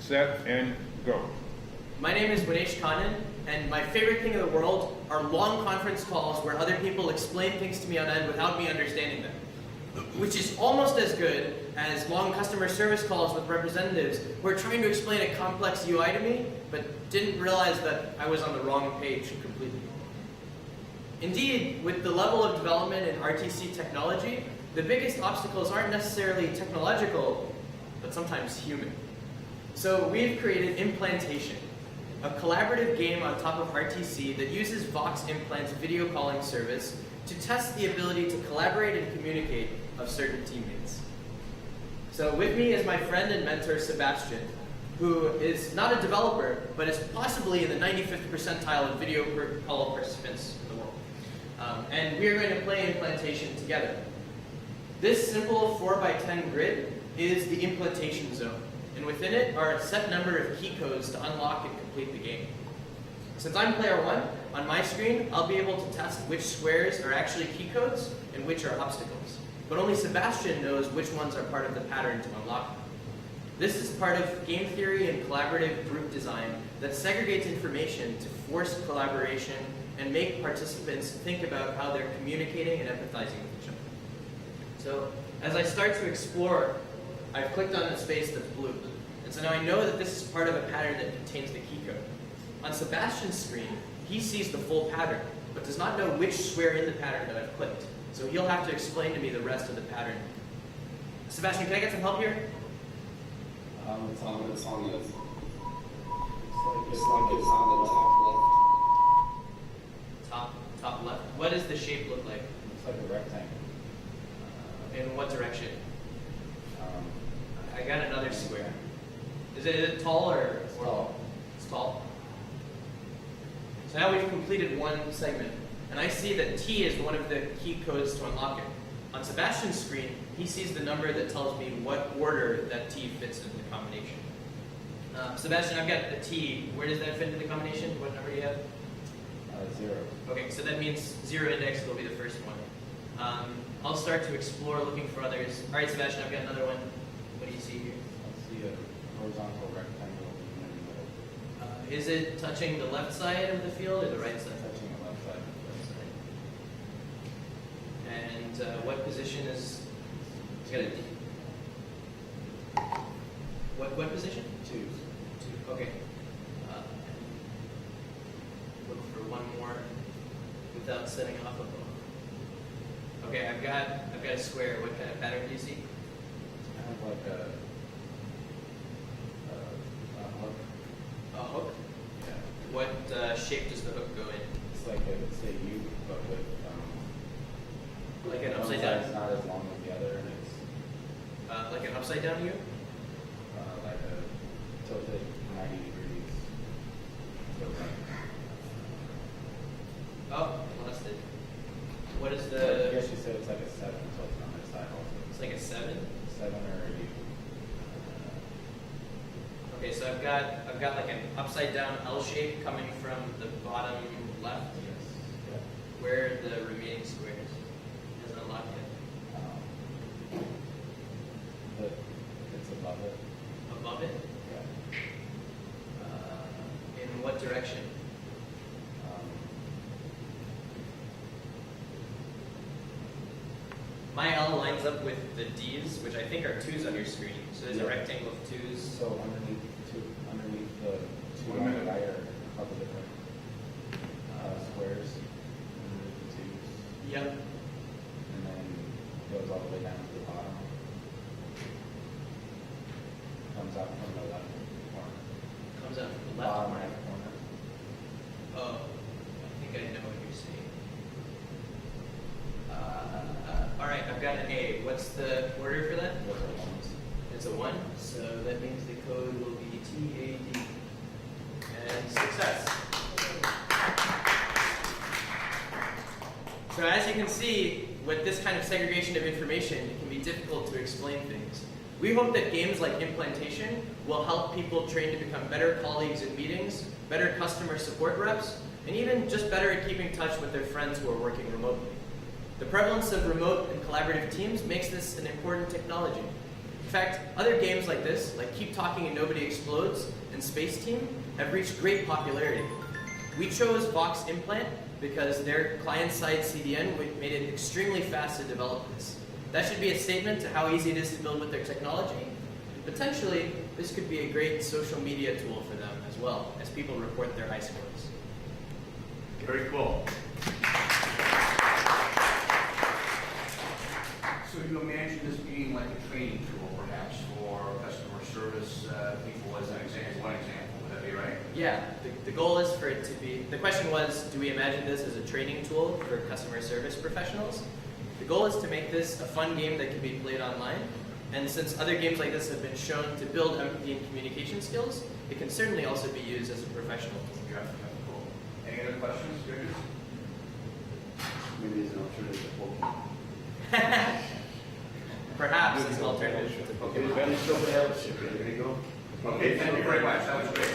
set, and go. My name is Vinesh Kannan, and my favorite thing in the world are long conference calls where other people explain things to me on end without me understanding them, which is almost as good as long customer service calls with representatives who are trying to explain a complex UI to me, but didn't realize that I was on the wrong page completely. Indeed, with the level of development in RTC technology, the biggest obstacles aren't necessarily technological, but sometimes human. So we've created Implantation, a collaborative game on top of RTC that uses Vox Implant's video calling service to test the ability to collaborate and communicate of certain teammates. So with me is my friend and mentor, Sebastian, who is not a developer, but is possibly in the 95th percentile of video call participants in the world. And we are going to play Implantation together. This simple 4x10 grid is the implantation zone, and within it are a set number of key codes to unlock and complete the game. Since I'm player one, on my screen, I'll be able to test which squares are actually key codes and which are obstacles. But only Sebastian knows which ones are part of the pattern to unlock them. This is part of game theory and collaborative group design that segregates information to force collaboration and make participants think about how they're communicating and empathizing with each other. So as I start to explore, I've clicked on the space that's blue. And so now I know that this is part of a pattern that contains the key code. On Sebastian's screen, he sees the full pattern, but does not know which square in the pattern that I've clicked. So he'll have to explain to me the rest of the pattern. Sebastian, can I get some help here? It's on the top left. Top left. What does the shape look like? Looks like a rectangle. In what direction? I got another square. Is it tall or? It's tall. It's tall. So now we've completed one segment, and I see that T is one of the key codes to unlock it. On Sebastian's screen, he sees the number that tells me what order that T fits into the combination. Sebastian, I've got the T. Where does that fit into the combination? What number do you have? 0. Okay, so that means 0 index will be the first one. I'll start to explore looking for others. All right, Sebastian, I've got another one. What do you see here? I see a horizontal rectangle in the middle. Is it touching the left side of the field or the right side? Touching the left side. And what position is? It's got a D. What position? 2. 2. Okay. Look for one more without setting off a bomb. Okay, I've got a square. What kind of pattern do you see? Kind of like a hook. A hook? Yeah. What shape does the hook go in? It's like a U, but with Like an one upside side's down? not as long as the other, and it's Like an upside down U? like a tilted 90 degrees. So it's like, Oh, lost it. What is I the? guess you said it's like a 7 tilted on this side also. It's like a 7. 7 or a U. Okay, so I've got like an upside down L shape coming from the bottom left. Yes. Yeah. Where are the remaining squares? Hasn't unlocked yet. But it's above it. Above it? Yeah. In what direction? My L lines up with the D's, which I think are 2's on your screen. So there's a rectangle of 2's. So underneath the 2 on the right are a couple different squares underneath the 2's. Yep. And then it goes all the way down to the bottom. Comes out from the left corner. Comes out from the left Bottom corner. right corner. Oh, I think I know what you're saying. All right, I've got an A. What's the order for that? Those are ones. It's a 1, so that means the code will be TAD. And success. So as you can see, with this kind of segregation of information, it can be difficult to explain things. We hope that games like Implantation will help people train to become better colleagues in meetings, better customer support reps, and even just better at keeping in touch with their friends who are working remotely. The prevalence of remote and collaborative teams makes this an important technology. In fact, other games like this, like Keep Talking and Nobody Explodes and Space Team, have reached great popularity. We chose Vox Implant because their client-side CDN made it extremely fast to develop this. That should be a statement to how easy it is to build with their technology. Potentially, this could be a great social media tool for them as well, as people report their high scores. Very cool. So you imagine this being like a training tool, perhaps, for customer service people as an example, one example. Would that be right? Yeah, the goal is for it to be, the question was, do we imagine this as a training tool for customer service professionals? The goal is to make this a fun game that can be played online. And since other games like this have been shown to build empathy and communication skills, it can certainly also be used as a professional tool. Yeah, cool. Any other questions? Good. Maybe it's an alternative to Pokemon. Perhaps it's an alternative to Okay, Pokemon. Vinesh, helps. There you go. Okay, thank you very much. That was great.